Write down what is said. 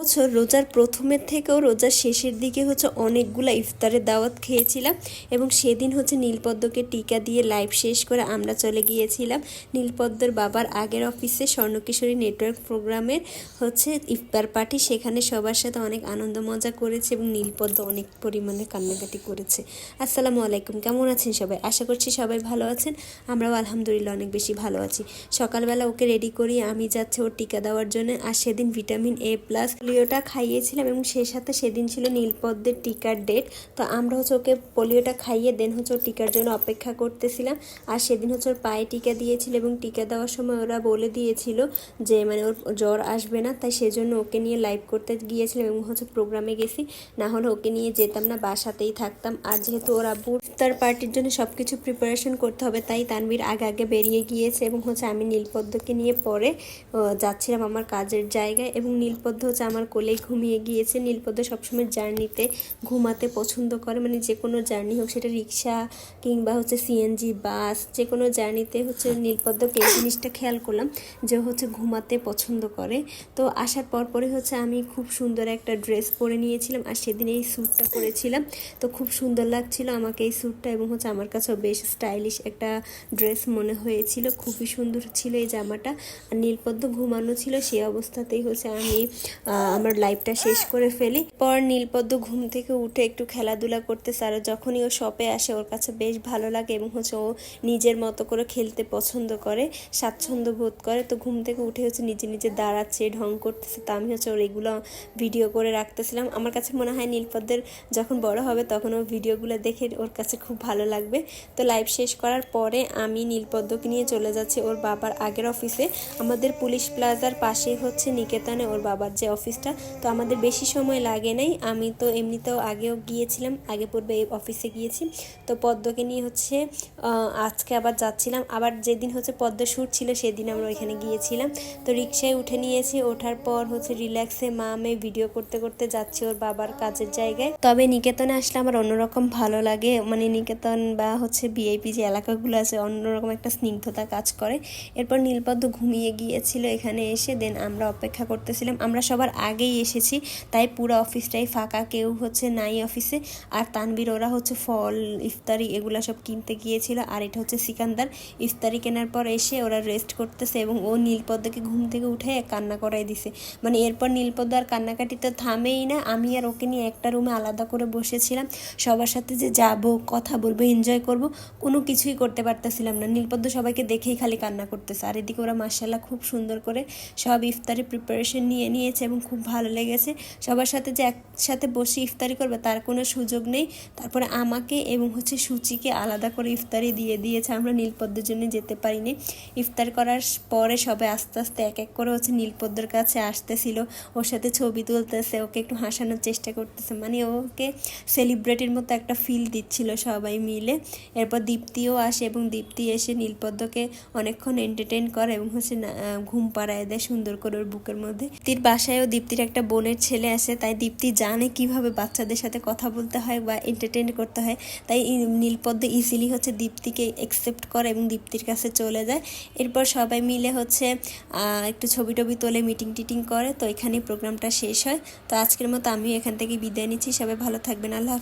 বছর রোজার প্রথমের থেকেও রোজার শেষের দিকে অনেকগুলা ইফতারের দাওয়াত খেয়েছিলাম এবং সেদিন নীলপদ্মকে টিকা দিয়ে লাইভ শেষ করে আমরা চলে গিয়েছিলাম নীলপদ্মর বাবার আগের অফিসে স্বর্ণকিশোরী নেটওয়ার্ক প্রোগ্রামের ইফতার পার্টি। সেখানে সবার সাথে অনেক আনন্দ মজা করেছে এবং নীলপদ্ম অনেক পরিমাণে কান্নাকাটি করেছে। আসসালামু আলাইকুম, কেমন আছেন সবাই? আশা করছি সবাই ভালো আছেন। আমরাও আলহামদুলিল্লাহ অনেক বেশি ভালো আছি। সকালবেলা ওকে রেডি করি, আমি যাচ্ছি ওর টিকা দেওয়ার জন্য। আর সেদিন ভিটামিন A+ পোলিওটা খাইয়েছিলাম এবং সেই সাথে সেদিন ছিল নীলপদ্মের টিকার ডেট। তো আমরা ওকে পোলিওটা খাইয়ে দেন ওর টিকার জন্য অপেক্ষা করতেছিলাম। আর সেদিন ওর পায়ে টিকা দিয়েছিল এবং টিকা দেওয়ার সময় ওরা বলে দিয়েছিল যে ওর জ্বর আসবে না, তাই সেজন্য ওকে নিয়ে লাইভ করতে গিয়েছিলাম এবং প্রোগ্রামে গেছি, না হলে ওকে নিয়ে যেতাম না, বাসাতেই থাকতাম। আর যেহেতু ওর আব্বুর ইফতার পার্টির জন্য সব কিছু প্রিপারেশন করতে হবে, তাই তানভীর আগে আগে বেরিয়ে গিয়েছে এবং আমি নীলপদ্মকে নিয়ে পরে যাচ্ছিলাম আমার কাজের জায়গায় এবং নীলপদ্ম আমার কোলেই ঘুমিয়ে গিয়েছে। নীলপদ্ম সবসময় জার্নিতে ঘুমাতে পছন্দ করে, যে কোনো জার্নি হোক, সেটা রিক্সা কিংবা CNG বাস, যে কোনো জার্নিতে নীলপদ্মকে এই জিনিসটা খেয়াল করলাম যে ঘুমাতে পছন্দ করে। তো আসার পরপরই আমি খুব সুন্দর একটা ড্রেস পরে নিয়েছিলাম আর সেদিন এই স্যুটটা পরেছিলাম। তো খুব সুন্দর লাগছিল আমাকে এই স্যুটটা এবং আমার কাছেও বেশ স্টাইলিশ একটা ড্রেস মনে হয়েছিল, খুবই সুন্দর ছিল এই জামাটা। আর নীলপদ্ম ঘুমানো ছিল, সেই অবস্থাতেই আমি আমার লাইফটা শেষ করে ফেলি। পর নীলপদ্ম ঘুম থেকে উঠে একটু খেলাধুলা করতেছে, আর যখনই ও শপে আসে ওর কাছে বেশ ভালো লাগে এবং ও নিজের মতো করে খেলতে পছন্দ করে, স্বাচ্ছন্দ্য বোধ করে। তো ঘুম থেকে উঠে নিজে নিজে দাঁড়াচ্ছে, ঢং করতেছে। তো আমি ওর এগুলো ভিডিও করে রাখতেছিলাম। আমার কাছে মনে হয় নীলপদ্মের যখন বড় হবে তখন ও ভিডিওগুলো দেখে ওর কাছে খুব ভালো লাগবে। তো লাইভ শেষ করার পরে আমি নীলপদ্মকে নিয়ে চলে যাচ্ছি ওর বাবার আগের অফিসে। আমাদের পুলিশ প্লাজার পাশেই নিকেতনে ওর বাবার যে অফিসটা। তো আমাদের বেশি সময় লাগে নাই, আমি তো এমনিতেও আগেও গিয়েছিলাম, আগে পূর্বে এই অফিসে গিয়েছি। তো পদ্মকে নিয়ে আজকে আবার যাচ্ছিলাম। আবার যেদিন পদ্ম শ্যুট ছিল সেদিন আমরা ওইখানে গিয়েছিলাম। তো রিক্সায় উঠে নিয়েছি, ওঠার পর রিল্যাক্সে মা আমি ভিডিও করতে করতে যাচ্ছি ওর বাবার কাজের জায়গায়। তবে নিকেতনে আসলে আমার অন্যরকম ভালো লাগে, নিকেতন বা VIP যে এলাকাগুলো আছে অন্যরকম একটা স্নিগ্ধতা কাজ করে। এরপর নীলপদ্ম ঘুমিয়ে গিয়েছিল এখানে এসে, দেন আমরা অপেক্ষা করতেছিলাম। আমরা সবার আগেই এসেছি, তাই পুরো অফিসটাই ফাঁকা, কেউ নাই অফিসে। আর তানভীর ওরা ফল ইফতারি এগুলা সব কিনতে গিয়েছিল। আর এটা সিকান্দার ইফতারি কেনার পর এসে ওরা রেস্ট করতেছে এবং ও নীলপদ্মকে ঘুম থেকে উঠে কান্না করাই দিছে। এরপর নীলপদ্ম আর কান্নাকাটি তো থামেই না। আমি আর ওকে নিয়ে একটা রুমে আলাদা করে বসেছিলাম, সবার সাথে যে যাবো, কথা বলবো, এনজয় করব, কোনো কিছুই করতে পারতেছিলাম না। নীলপদ্ম সবাইকে দেখেই খালি কান্না করতেছে। আর এদিকে ওরা মাশাআল্লাহ খুব সুন্দর করে সব ইফতারি প্রিপারেশন নিয়েছে এবং খুব ভালো লেগেছে। সবার সাথে যে একসাথে বসে ইফতারি করবে তার কোনো সুযোগ নেই। তারপরে আমাকে এবং সুচিকে আলাদা করে ইফতারি দিয়ে দিয়েছে, আমরা নীলপদ্মের জন্য যেতে পারিনি। ইফতার করার পরে সবাই আস্তে আস্তে এক এক করে নীলপদ্মের কাছে আসতেছিল, ওর সাথে ছবি তুলতেছে, ওকে একটু হাসানোর চেষ্টা করতেছে, ওকে সেলিব্রিটির মতো একটা ফিল দিচ্ছিল সবাই মিলে। এরপর দীপ্তিও আসে এবং দীপ্তি এসে নীলপদ্মকে অনেকক্ষণ এন্টারটেইন করে এবং ঘুম পাড়ায় দেয় সুন্দর করে ওর বুকের মধ্যে। দীপ্তির বাসায়ও দীপ্তির একটা বোনের ছেলে আসে, তাই দীপ্তি জানে কিভাবে বাচ্চাদের সাথে কথা বলতে হয় বা এন্টারটেইন করতে হয়। তাই নীলপদ্ম ইজিলি দীপ্তিকে অ্যাকসেপ্ট করে এবং দীপ্তির কাছে চলে যায়। এরপর সবাই মিলে একটু ছবি টবি তোলে, মিটিং টিটিং করে। তো এখানেই প্রোগ্রামটা শেষ হয়। তো আজকের মতো আমিও এখান থেকে বিদায় নিচ্ছি। সবাই ভালো থাকবেন। আল্লাহ হাফেজ।